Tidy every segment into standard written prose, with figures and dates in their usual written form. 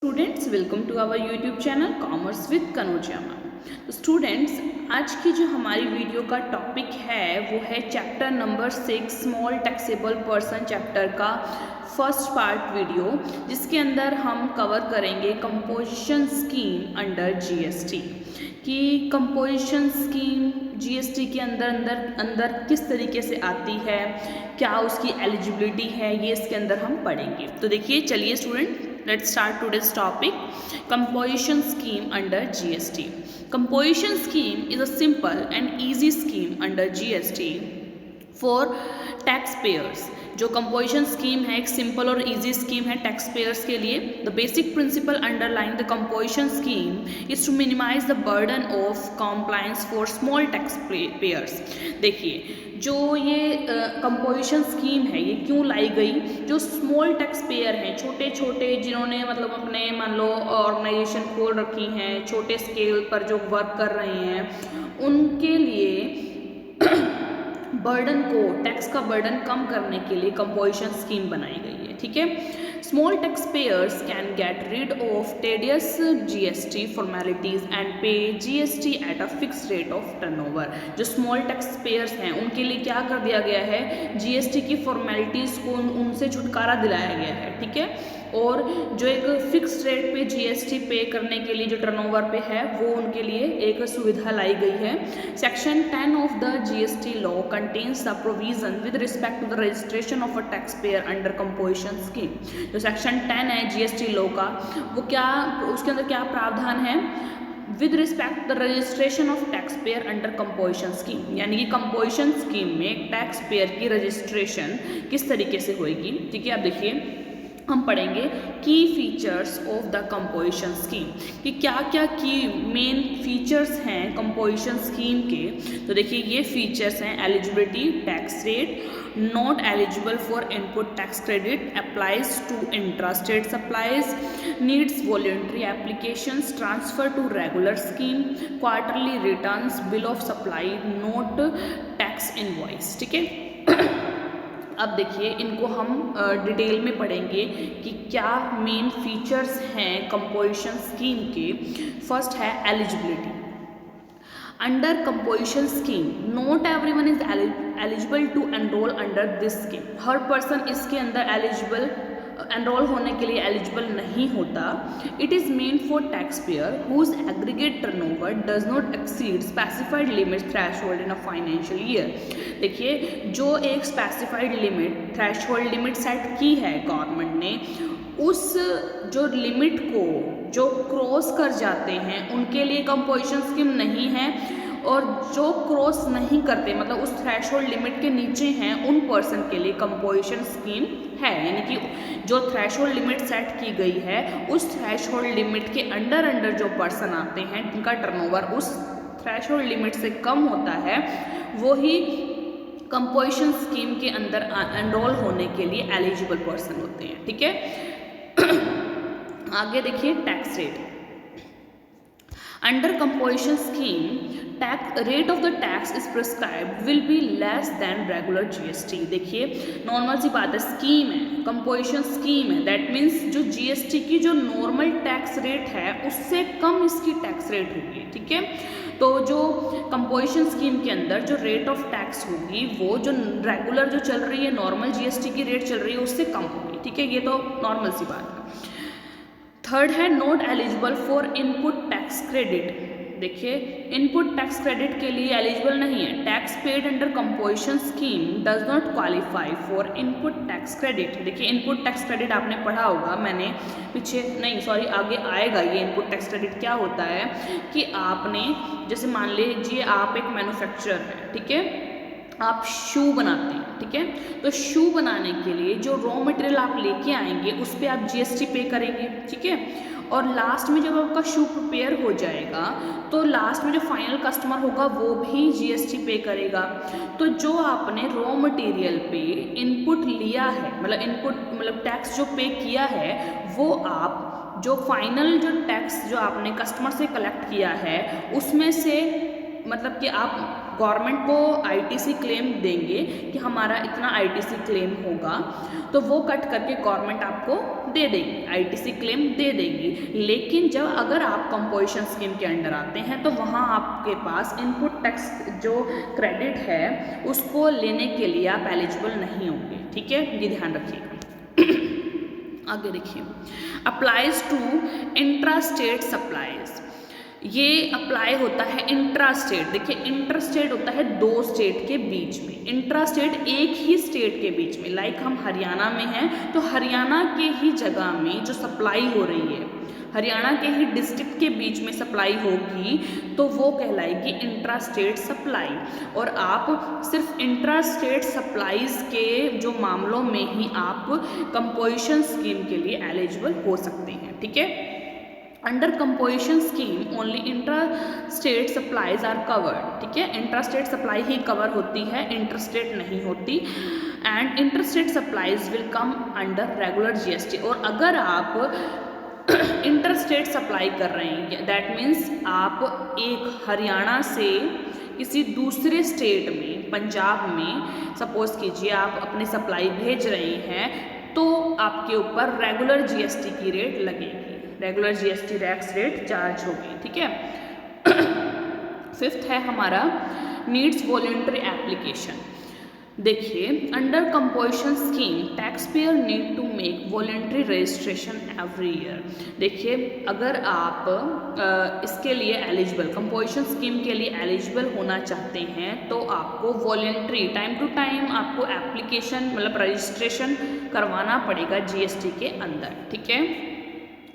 Students welcome to our YouTube channel commerce with Kanojia ma'am. तो students, आज की जो हमारी वीडियो का टॉपिक है वो है chapter number 6 small taxable person chapter का फर्स्ट पार्ट वीडियो, जिसके अंदर हम कवर करेंगे कंपोजिशन स्कीम अंडर जीएसटी कि कंपोजिशन स्कीम जीएसटी के अंदर किस तरीके से आती है, क्या उसकी एलिजिबिलिटी है, ये इसके अंदर हम पढ़ेंगे। तो देखिए, चलिए student, let's start today's topic. Composition scheme under GST. Composition scheme is a simple and easy scheme under GST for taxpayers. जो कंपोजिशन स्कीम है एक सिंपल और इजी स्कीम है टैक्स पेयर्स के लिए। The basic principle underline the composition scheme is to minimise the burden of compliance for small tax payers. देखिए, जो ये कंपोजिशन स्कीम है ये क्यों लाई गई? जो स्मॉल टैक्स पेयर हैं, छोटे छोटे जिन्होंने मतलब अपने मान लो ऑर्गेनाइजेशन खोल रखी हैं, छोटे स्केल पर जो वर्क कर रहे हैं, उनके लिए बर्डन को, टैक्स का बर्डन कम करने के लिए कंपोजिशन स्कीम बनाई गई है। ठीक है, small tax payers can get rid of tedious GST formalities and pay GST at a fix rate of turnover. जो स्मॉल टैक्स पेयर्स हैं उनके लिए क्या कर दिया गया है, जीएसटी की फॉर्मेलिटीज को उनसे छुटकारा दिलाया गया है। ठीक है, और जो एक फिक्स रेट पे जीएसटी पे करने के लिए जो टर्नओवर पे है वो उनके लिए एक सुविधा लाई गई है। Section 10 of the GST law contains the provision with respect to the registration of a tax payer under composition scheme. जो सेक्शन 10 है जीएसटी लॉ का, वो क्या, उसके अंदर क्या प्रावधान है? With respect the registration of tax payer under composition scheme, यानी कि कंपोजिशन स्कीम में टैक्स पेयर की रजिस्ट्रेशन किस तरीके से होगी। ठीक है, अब देखिए, हम पढ़ेंगे की features of the composition scheme कि क्या क्या की मेन फीचर्स हैं कंपोजिशन स्कीम के। तो देखिए, ये फीचर्स हैं: eligibility, tax rate, not eligible for input tax credit, applies to intrastate supplies, needs voluntary applications, transfer to regular scheme, quarterly returns, bill of supply, not tax invoice. ठीक है, अब देखिए, इनको हम डिटेल में पढ़ेंगे कि क्या मेन फीचर्स हैं कंपोजिशन स्कीम के। फर्स्ट है eligibility. Under composition scheme not everyone is eligible to enrol under this scheme. हर पर्सन इसके अंदर एनरोल होने के लिए एलिजिबल नहीं होता। It is meant for tax payer whose aggregate turnover does not exceed specified limit threshold in a financial year. देखिए, जो एक specified limit, threshold limit set की है गवर्नमेंट ने, उस जो लिमिट को जो क्रॉस कर जाते हैं उनके लिए कंपोजिशन स्कीम नहीं है, और जो क्रॉस नहीं करते, मतलब उस थ्रेशोल्ड लिमिट के नीचे हैं, उन पर्सन के लिए कंपोजिशन स्कीम है। यानी कि जो थ्रेशोल्ड लिमिट सेट की गई है, उस थ्रेशोल्ड लिमिट के अंडर जो पर्सन आते हैं जिनका टर्नओवर उस थ्रेशोल्ड लिमिट से कम होता है, वो ही कंपोजिशन स्कीम के अंदर एनरोल होने के लिए एलिजिबल पर्सन होते हैं। ठीक है, आगे देखिए, tax rate. Under composition scheme rate of the tax is prescribed will be less than regular GST. देखिए, नॉर्मल सी बात है, स्कीम है, कंपोजिशन स्कीम है, दैट मीन्स जो जीएसटी की जो नॉर्मल टैक्स रेट है उससे कम इसकी टैक्स रेट होगी। ठीक है, तो जो कंपोजिशन स्कीम के अंदर जो रेट ऑफ टैक्स होगी वो जो रेगुलर जो चल रही है, नॉर्मल जीएसटी की रेट चल रही है, उससे कम होगी। ठीक है, ये तो नॉर्मल सी बात है। थर्ड है not eligible for input tax credit. देखिए, इनपुट टैक्स क्रेडिट के लिए एलिजिबल नहीं है। Tax paid under composition scheme does not qualify for input tax credit. देखिए, इनपुट टैक्स क्रेडिट आपने पढ़ा होगा, मैंने पीछे नहीं, सॉरी आगे आएगा ये इनपुट टैक्स क्रेडिट। क्या होता है कि आपने, जैसे मान लीजिए आप एक मैन्युफैक्चरर हैं, ठीक है, आप शू बनाते हैं। ठीक है, तो शू बनाने के लिए जो रॉ मटेरियल आप लेके आएंगे उस पर आप जीएसटी पे करेंगे। ठीक है, और लास्ट में जब आपका शू प्रिपेयर हो जाएगा तो लास्ट में जो फाइनल कस्टमर होगा वो भी जीएसटी पे करेगा। तो जो आपने रॉ मटेरियल पे इनपुट लिया है, मतलब टैक्स जो पे किया है, वो आप जो फाइनल जो टैक्स जो आपने कस्टमर से कलेक्ट किया है उसमें से, मतलब कि आप गवर्नमेंट को आईटीसी क्लेम देंगे कि हमारा इतना आईटीसी क्लेम होगा, तो वो कट करके गवर्नमेंट आपको दे देगी, आईटीसी क्लेम दे देगी। लेकिन जब अगर आप कंपोजिशन स्कीम के अंडर आते हैं तो वहाँ आपके पास इनपुट टैक्स जो क्रेडिट है उसको लेने के लिए आप एलिजिबल नहीं होंगे, ठीक है, ये ध्यान रखिएगा। आगे देखिए, applies to intra state supplies, ये अप्लाई होता है इंट्रा स्टेट। देखिए इंट्रा स्टेट होता है दो स्टेट के बीच में, इंट्रा स्टेट एक ही स्टेट के बीच में, लाइक हम हरियाणा में हैं तो हरियाणा के ही जगह में जो सप्लाई हो रही है, हरियाणा के ही डिस्ट्रिक्ट के बीच में सप्लाई होगी तो वो कहलाएगी इंट्रा स्टेट सप्लाई। और आप सिर्फ इंट्रा स्टेट सप्लाईज के जो मामलों में ही आप कंपोजिशन स्कीम के लिए एलिजिबल हो सकते हैं, ठीक है। Under composition scheme only intra state supplies are covered, ठीक है, इंट्रा स्टेट सप्लाई ही कवर होती है, इंटर स्टेट नहीं होती। And inter state supplies will come under regular GST. और अगर आप इंटर स्टेट सप्लाई कर रहे हैं, दैट मीन्स आप एक हरियाणा से किसी दूसरे स्टेट में, पंजाब में सपोज कीजिए आप अपनी सप्लाई भेज रहे हैं, तो आपके ऊपर रेगुलर जीएसटी की रेट लगेगी, regular GST tax rate charge होगी, ठीक है। फिफ्थ है हमारा नीड्स वॉलंटरी एप्लीकेशन। देखिए under composition scheme taxpayer need to make voluntary registration every year. देखिए अगर आप इसके लिए एलिजिबल, कंपोजिशन स्कीम के लिए एलिजिबल होना चाहते हैं तो आपको वॉलंटरी टाइम टू टाइम आपको एप्लीकेशन मतलब रजिस्ट्रेशन करवाना पड़ेगा जीएसटी के अंदर, ठीक है।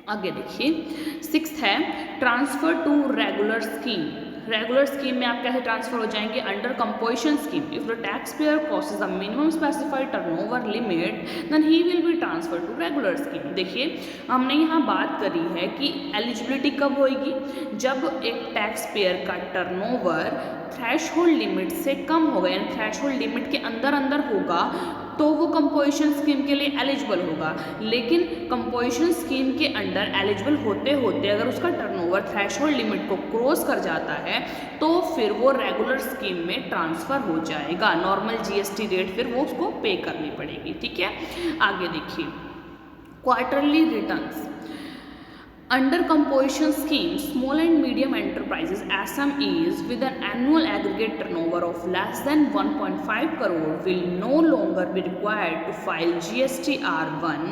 आगे देखिए, सिक्स्थ है transfer to regular scheme. Regular scheme में आप कैसे ट्रांसफर हो जाएंगे? Under composition scheme if the taxpayer crosses the minimum specified turnover limit then he will be transfer to regular scheme. देखिए हमने यहाँ बात करी है कि एलिजिबिलिटी कब होगी, जब एक टैक्स पेयर का टर्नओवर थ्रेशहोल्ड लिमिट से कम होगा, यानी थ्रेशहोल्ड लिमिट के अंदर अंदर होगा तो वो कंपोजिशन स्कीम के लिए एलिजिबल होगा। लेकिन कंपोजिशन स्कीम के अंडर एलिजिबल होते होते अगर उसका टर्नओवर थ्रेशहोल्ड लिमिट को क्रॉस कर जाता है तो फिर वो रेगुलर स्कीम में ट्रांसफ़र हो जाएगा, नॉर्मल जीएसटी रेट फिर वो उसको पे करनी पड़ेगी, ठीक है। आगे देखिए, quarterly returns. Under composition scheme, small and medium enterprises SMEs with an annual aggregate turnover of less than 1.5 crore will no longer be required to file GSTR1,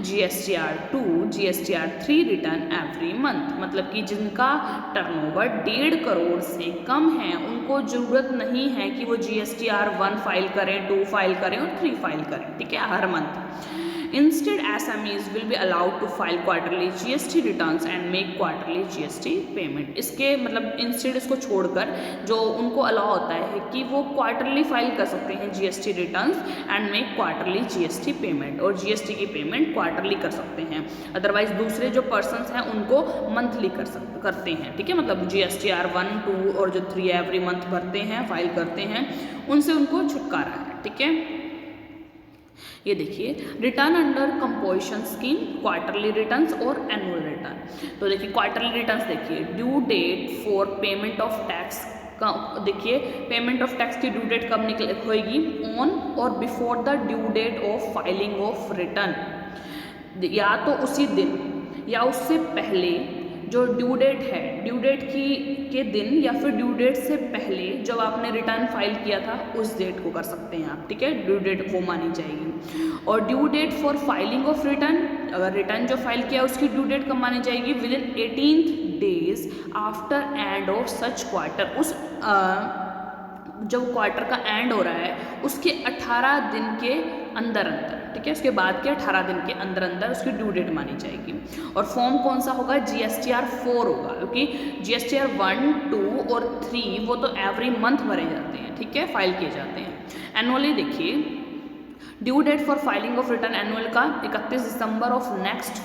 GSTR2, GSTR3 return every month। मतलब कि जिनका turnover 1.5 crore से कम है उनको ज़रूरत नहीं है कि वो GSTR1 फाइल करें, 2 फाइल करें और 3 फाइल करें, ठीक है, हर month. Instead, SMEs will be allowed to file quarterly GST returns and make quarterly GST payment। इसके मतलब इंस्टेड इसको छोड़कर जो उनको अलाउ होता है कि वो क्वार्टरली फाइल कर सकते हैं GST returns and make quarterly GST payment, और GST की पेमेंट क्वार्टरली कर सकते हैं। अदरवाइज दूसरे जो पर्सनस हैं उनको मंथली करते हैं, ठीक है, मतलब GSTR1, 2 और जो 3 एवरी मंथ भरते हैं, फाइल करते हैं, उनसे उनको छुटकारा है, ठीक है। ये देखिए, return under composition scheme, quarterly returns और एनुअल रिटर्न। तो देखिए क्वार्टरली रिटर्न्स, देखिए due date for payment of tax का, देखिए पेमेंट ऑफ टैक्स की ड्यू डेट कब होएगी? ऑन और before the due date of filing of return, या तो उसी दिन या उससे पहले जो ड्यू डेट है, ड्यू डेट के दिन या फिर ड्यू डेट से पहले जब आपने रिटर्न फाइल किया था उस डेट को कर सकते हैं आप, ठीक है, ड्यू डेट वो मानी जाएगी। और due date for filing of return, अगर रिटर्न जो फाइल किया उसकी ड्यू डेट कब मानी जाएगी? Within 18 days after end of such quarter. उस जब क्वार्टर का एंड हो रहा है उसके 18 दिन के अंदर अंदर, ठीक है, उसके बाद के 18 दिन के अंदर अंदर उसकी ड्यू डेट मानी जाएगी। और फॉर्म कौन सा होगा? GSTR4 होगा, क्योंकि GSTR1, 2 और 3 वो तो एवरी मंथ भरे जाते हैं, ठीक है, फाइल किए जाते हैं। एनुअली देखिए, due date for filing of return annual का 31 December of next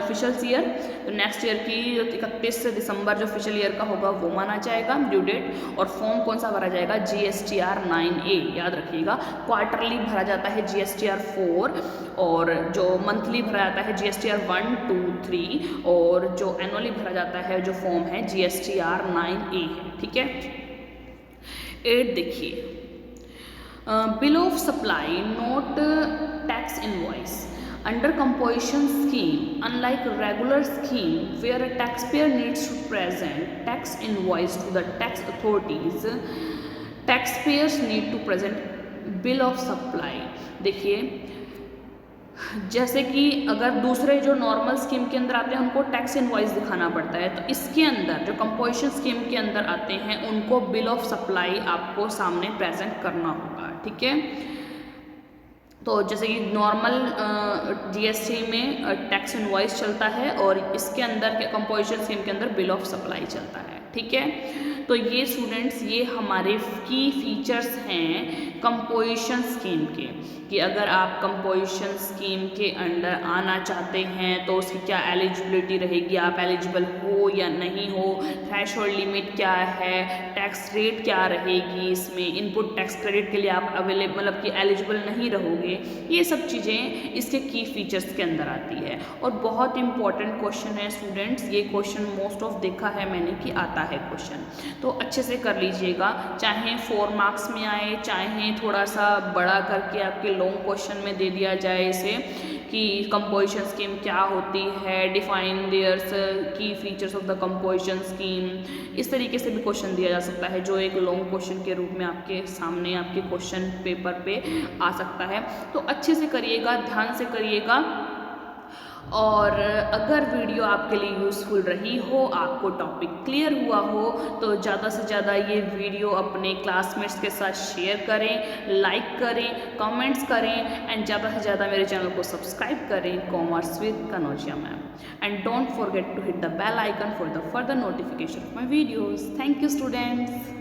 fiscal year, तो नेक्स्ट ईयर की 31 दिसंबर जो फिशल ईयर का होगा वो माना जाएगा ड्यू डेट। और फॉर्म कौन सा भरा जाएगा? GSTR9A, याद रखिएगा। क्वार्टरली भरा जाता है GSTR4, और जो मंथली भरा जाता है GSTR1, 2, 3, और जो एनुअली भरा जाता है जो फॉर्म है GSTR9A है, ठीक है। 8 देखिए, bill of supply not tax invoice under composition scheme, unlike regular scheme where a taxpayer needs to present tax invoice to the tax authorities, taxpayers need to present bill of supply। देखिए, जैसे कि अगर दूसरे जो normal scheme के अंदर आते हैं उनको टैक्स इनवॉइस दिखाना पड़ता है, तो इसके अंदर जो कंपोजिशन स्कीम के अंदर आते हैं उनको बिल ऑफ सप्लाई आपको सामने प्रेजेंट करना होगा। ठीक है, तो जैसे कि नॉर्मल जीएसटी में टैक्स इनवॉइस चलता है और इसके अंदर के कंपोजिशन स्कीम के अंदर बिल ऑफ सप्लाई चलता है। ठीक है, तो ये स्टूडेंट्स ये हमारे की फीचर्स हैं कंपोजिशन स्कीम के, कि अगर आप कंपोजिशन स्कीम के अंडर आना चाहते हैं तो उसकी क्या एलिजिबिलिटी रहेगी, आप एलिजिबल हो या नहीं हो, थ्रेशोल्ड लिमिट क्या है, टैक्स रेट क्या रहेगी, इसमें इनपुट टैक्स क्रेडिट के लिए आप अवेलेबल मतलब कि एलिजिबल नहीं रहोगे, ये सब चीज़ें इसके की फीचर्स के अंदर आती है। और बहुत इंपॉर्टेंट क्वेश्चन है स्टूडेंट्स, ये क्वेश्चन मोस्ट ऑफ देखा है मैंने कि आता है क्वेश्चन, तो अच्छे से कर लीजिएगा, चाहे 4 मार्क्स में आए चाहे थोड़ा सा बड़ा करके आपके लॉन्ग क्वेश्चन में दे दिया जाए इसे कि कंपोजिशन स्कीम क्या होती है, डिफाइन देयर्स की features of the composition scheme, इस तरीके से भी क्वेश्चन दिया जा सकता है जो एक लॉन्ग क्वेश्चन के रूप में आपके सामने आपके क्वेश्चन पेपर पे आ सकता है। तो अच्छे से करिएगा, ध्यान से करिएगा, और अगर वीडियो आपके लिए यूज़फुल रही हो, आपको टॉपिक क्लियर हुआ हो, तो ज़्यादा से ज़्यादा ये वीडियो अपने क्लासमेट्स के साथ शेयर करें, लाइक करें, कमेंट्स करें एंड ज़्यादा से ज़्यादा मेरे चैनल को सब्सक्राइब करें, commerce with Kanaujia ma'am, and don't forget to hit the bell icon for the further notification of my videos. Thank you students.